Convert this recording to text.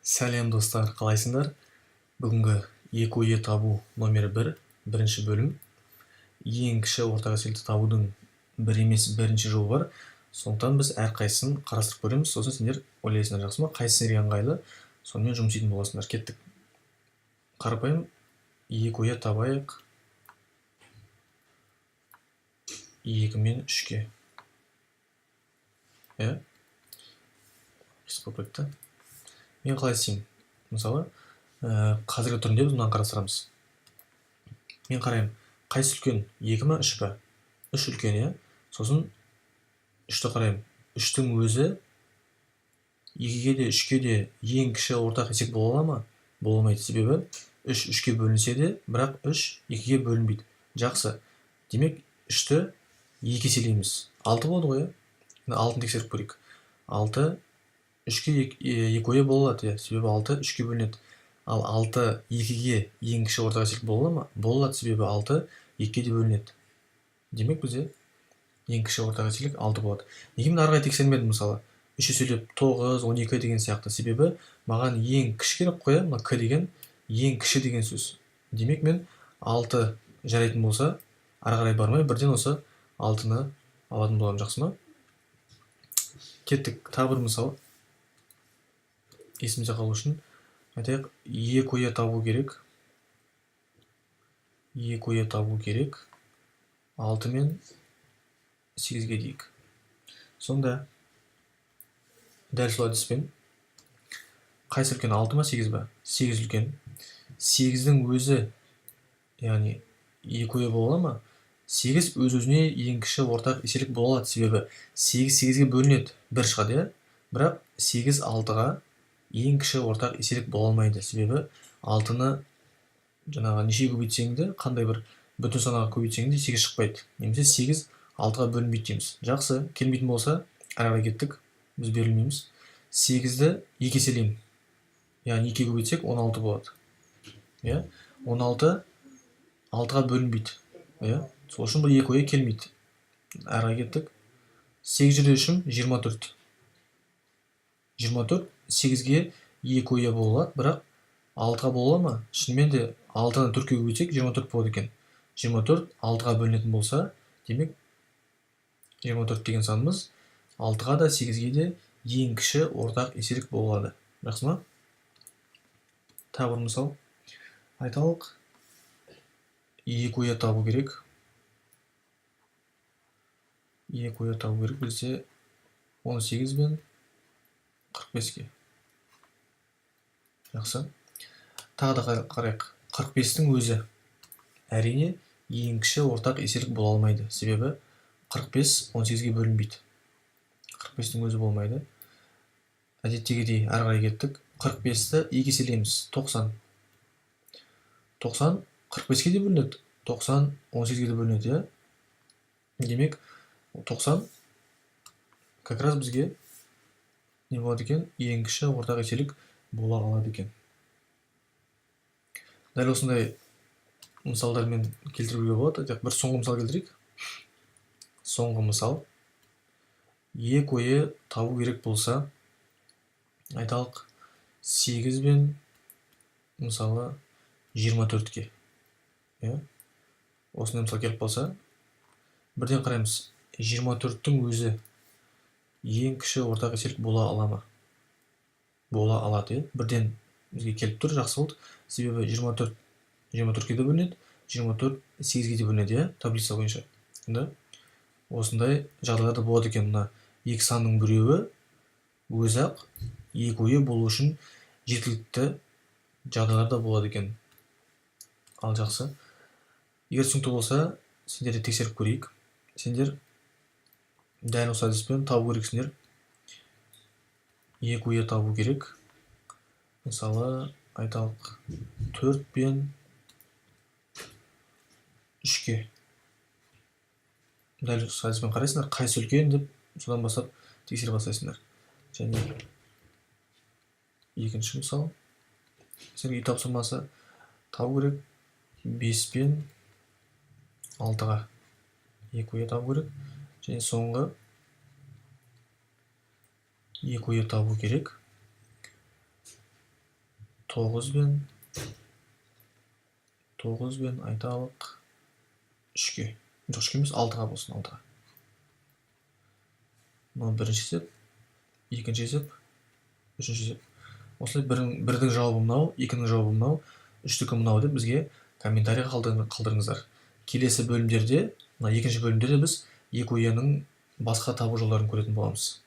Сәлем достар, қалайсыңдар? Бүгінгі екі ойы табу номері 1, бірінші бөлім. Ең кіші ортақ әсерді табудың бір емес бірінші жолы бар. Сондықтан біз әрқайсысын қарастырып көреміз. Сосын сендер ойлайсыңдар, жақсы ма? Қайсысы сендерге ыңғайлы, сонымен жұмыс істейтін боласыңдар. Кеттік. Қарапайым екі ойы табайық. 2 мен 3-ке. Қысқы кетті. Мен қалай істеймін? Мысалы, қазіргі түрінде біз мынаны қарастырамыз. Мен қараймын, қайсы үлкен, 2 ма 3 па? 3 үлкен, иә? Сосын 3-ті қараймын. 3-тің өзі 2-ге де 3-ке де ең кіші ортақ есеп бола ала ма? Болмайды, себебі 3 3-ке бөлінсе де, бірақ 3 2-ге бөлінбейді. Жақсы. Демек 3-ті 2 еселейміз. 6 болады ғой, иә? 6-ны тексеріп көрейік. 6 3-ке 2 ойы бола алады, себебі 6 3-ке бөлінеді. Ал 6 2-ге ең кіші ортақ есеп бола ма? Бола алады, себебі 6 2-ке де бөлінеді. Демек бізде ең кіші ортақ еселік 6 болады. Неге мен ары қарай тексермедім, мысалы 3 еселеп 9 12 деген сияқты? Себебі маған ең кіші керек қой, мына к деген ең кіші деген сөз. Демек мен 6 жарайтын болса, ары қарай бармай бірден осы 6-ны алатын боламын, жақсы ма? Кеттік, тағы бір мысал. Есімде қалу үшін айтайық, екі ойы табу керек. 2 ойы табу керек. 6 мен 8-ге дейік. Сонда дәл сол әдіспен қайсы үлкен, 6 ма 8 ба? 8 үлкен. 8-дің өзі, яғни 2 ойы бола ма? 8 өз-өзіне ең кіші ортақ еселік бола алады, себебі 8 8-ге бөлінеді, 1 шығады, иә? Бірақ 8 6-ға ең кіші ортақ еселік бола алмайды, себебі 6-ны жаңағы нешеге көбейтсең де, қандай бір бүтін санаға көбейтсең де 8 шықпайды. Немесе 8 6-ға бөлінбейді дейміз. Жақсы, келмейтін болса, ары қарай кеттік. Біз берілмейміз. 8-ді 2 еселеймін. Яғни 2-ге көбейтсек 16 болады. Иә? 16 6-ға бөлінбейді. Иә? Сол үшін бұл екі ойы келмейді. Ары қарай кеттік. 8 жерде 3-ім 24. 24 8-ге 2 ойы бола алады, бірақ 6-ға бола ма? Шынымен де 6-ны 4-ке көбейтсек 24 болады екен. 24 6-ға бөлінетін болса, демек 24 деген санымыз 6-ға да 8-ге де ең кіші ортақ еселік болады. Жақсы ма? Тағы бір мысал айталық. 2 ойы табу керек. 2 ойы табу керек бізде 18 бен 45-ке. Жақсы. Тағы да қарайық. 45-тің өзі әрине ең кіші ортақ еселік бола алмайды, себебі 45 18-ге бөлінбейді. 45-тің өзі болмайды. Әдеттегідей ары қарай кеттік. 45-ті 2 еселейміз, 90. 90 45-ке де бөлінеді, 90 18-ге де бөлінеді, иә? Демек 90 как раз бізге не болады екен? Ең кіші ортақ еселік бола алады екен. Дәл осындай мысалдармен келтіруге болады. Бір соңғы мысал келтірейік. Соңғы мысал. 2 ойы табу керек болса, айталық 8 бен мысалы 24-ке. Осындай мысал келіп болса, бірден қараймыз. 24-тің өзі ең кіші ортақ еселік бола ала ма? Бола алады, бірден бізге келіп тұр, жақсы болды. Себебі 24 24-ке де бөлінеді, 24 8-ге де бөлінеді, таблица бойынша. Осындай жағдайларда болады екен. Мына екі санның біреуі өзі-ақ 2 ойы болу үшін жеткілікті жағдайларда болады екен. Ал жақсы. Егер түсінікті болса, сендерді тексеріп көрейік. Сендер дәл осы әдіспен табу керексіңдер. 2 ойы табу керек. Мысалы, айталық 4 бен 3-ке. Дәл осы әдіспен қарайсыңдар, қайсы үлкен деп, содан бастап тексере бастайсыңдар. Және екінші мысал. Сендерге үй тапсырмасы табу керек. 5 бен 6-ға 2 ойы табу керек. Және соңғы 2 ойы табу керек. 9 бен айталық 3-ке. Жоқ, 3-ке емес, 6-ға болсын, 6-ға. Мынау бірінші есеп, екінші есеп, үшінші есеп. Осылай бірдің жауабы мынау, екінің жауабы мынау, үштікі мынау деп бізге комментарийға қалдырыңыздар. Келесі бөлімдерде, мына екінші бөлімдерде біз екіұяның басқа табу жолдарын көретін боламыз.